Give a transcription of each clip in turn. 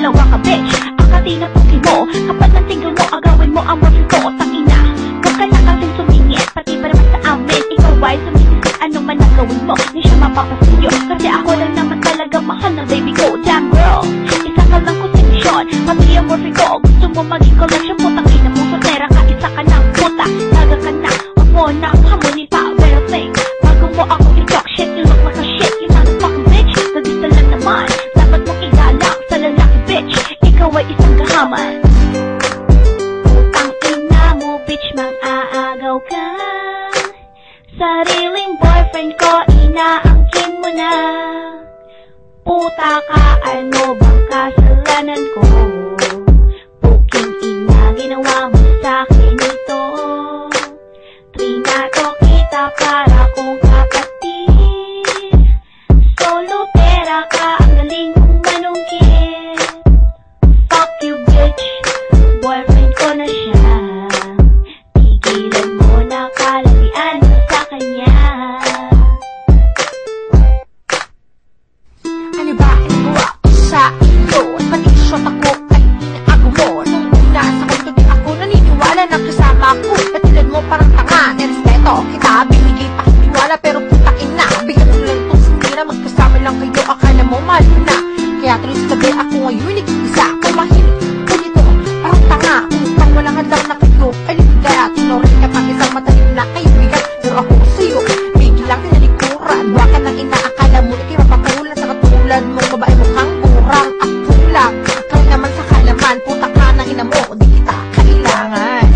ginawa ka, bitch. Akati na pusi mo, kapag ng single mo, agawin mo ang boyfriend ko. Tangina, huwag ka na kasing sumingit, pati pa naman sa amin. Ikaw ay sumisisip, ano man ang gawin mo, di siya mapapasilyo. Kasi ako lang naman talaga mahal ng baby ko. Damn girl, isa ka lang konsensyon, pati ang boyfriend ko. Gusto mo maging collection, putang ina mo, sotera ka, isa ka ng puta. Laga ka na, huwag mo na hamunin pa. Better think, bago mo ako i-talk shit, you look like a shit, you motherfucking bitch. Nagista lang naman, dapat mong igalak sa lalaki, bitch. Ikaw ay isang kahaman. Putang ina mo, bitch, mang-aagaw ka. Sariling boyfriend ko, inaangkin mo na. Puta ka, ano bang kasalanan ko? Puking ina, ginawa mo sa'kin ito. Trinato kita para kong kapatid. Solo pera ka, ang galing mong manungkit. Fuck you, bitch, boyfriend ko na siya. Tigilan mo na kalalian mo sa kanya. Ano ba ginagawa ko sa iyo? Pati shot ako ay inaago mo. Nung una sa kanto di ako naniniwala na kasama ko. Katulad mo parang tanga, nirespeto kita. Binigay pa kiniwala pero putain na. Bigyan mo lang itong sinira, magkasama lang kayo. Akala mo mahal mo na. Kaya tuloy sa tabi ako ngayon nag-iisa. Kumahilig ko dito, parang tanga. Utang walang hadlang na kayo. Aligaya, tinurin ka pang isang matalim na kaibigan. Pero ako sa'yo, biglang tinalikuran. Huwag ka nang inaakala mo ikay mapapulan sa katulad mong babae mukhang kurang at kulang. Kaya naman sa kalaman, puta ka ng ina mo, di kita kailangan.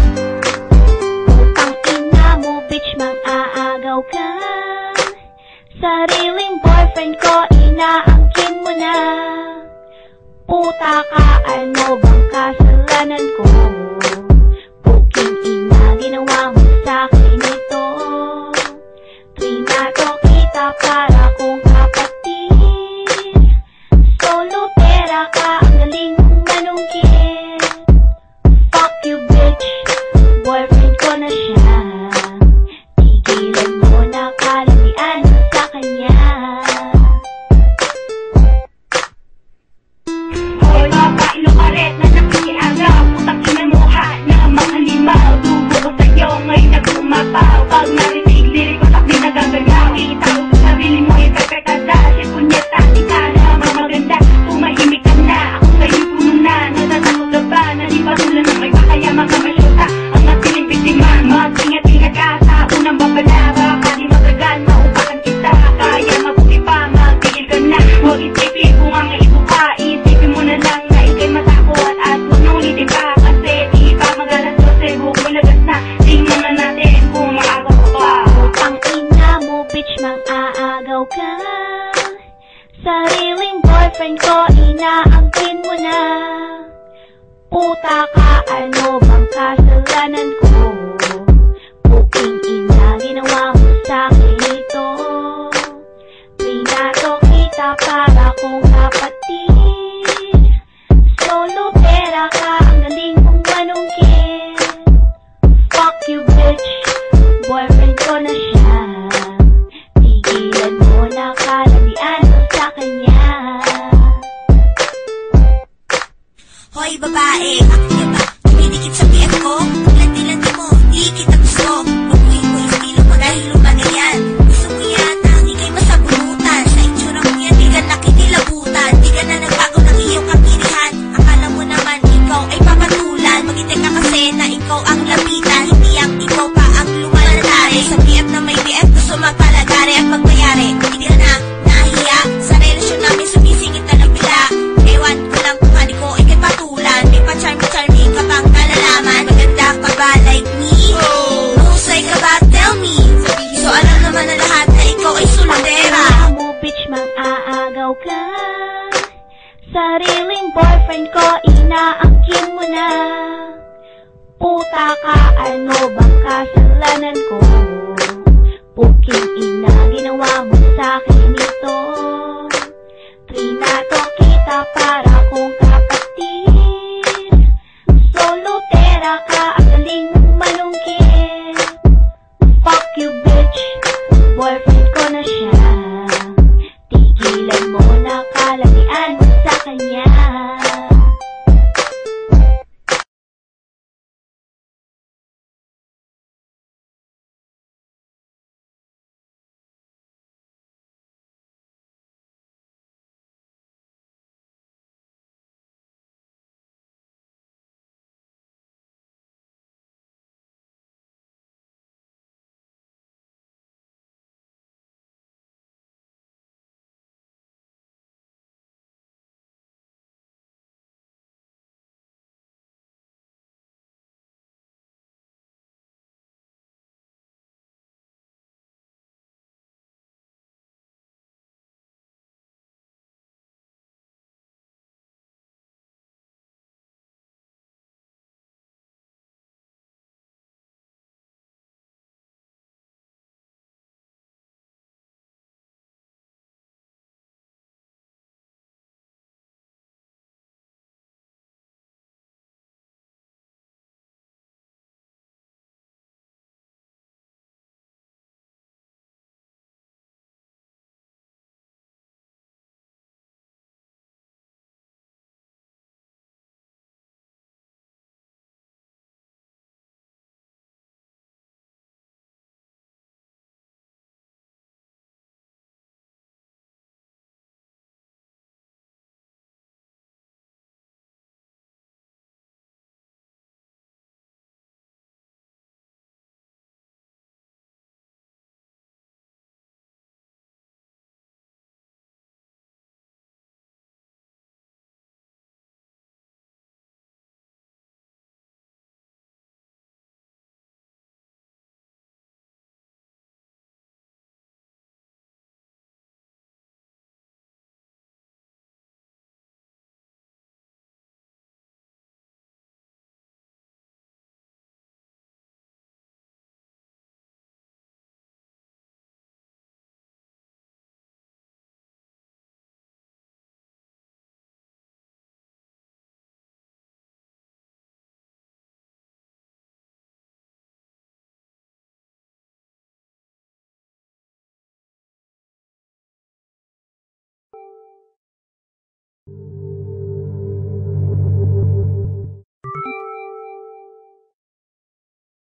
Putang ina mo, bitch, mang-aagaw ka. Sariling boyfriend ko, inaangkin mo na. Puta ka, ano bang kasalanan ko? Puking ina, ginawa mo sa'kin ito. Trinato kita para kong kapatid. Solo pera ka, ang galing mong manungkit. Fuck you, bitch, boyfriend ko na siya. Tigilan mo na kalalian mo sa kanya. Hoy, mga ilokaret na nakikiagaw. Putang ina mo ha, na mga halimaw. Dugo ko sa'yo, ngayon nag-umapaw. Pag narinig, lirik ko sakli na gagalaw. Itawag sa sarili mo, ipepekada. Si punyeta, di ka na mamaganda. Tumahimik ka na, ako sa'yo puno na. Natatakot ka ba, na di patulan ng may pakaya makamasyota. Ang natiling biktima, mag-ingat-ingat ka sa unang babala. Baka di magagal, maupakan kita. Kaya mabuti pa, magtigil ka na. Huwag isipin kung ang ibo ka. Isipin mo na lang na ikay matakot. At huwag nang ulitin pa, kasi di pa magalas ko sa buhok mo lagas na. Tingnan na natin kung maagaw ka pa. Putang ina mo, bitch, mang-aagaw ka. Sariling boyfriend ko, inaangkin mo na. Puta ka, ano bang kasalanan ko?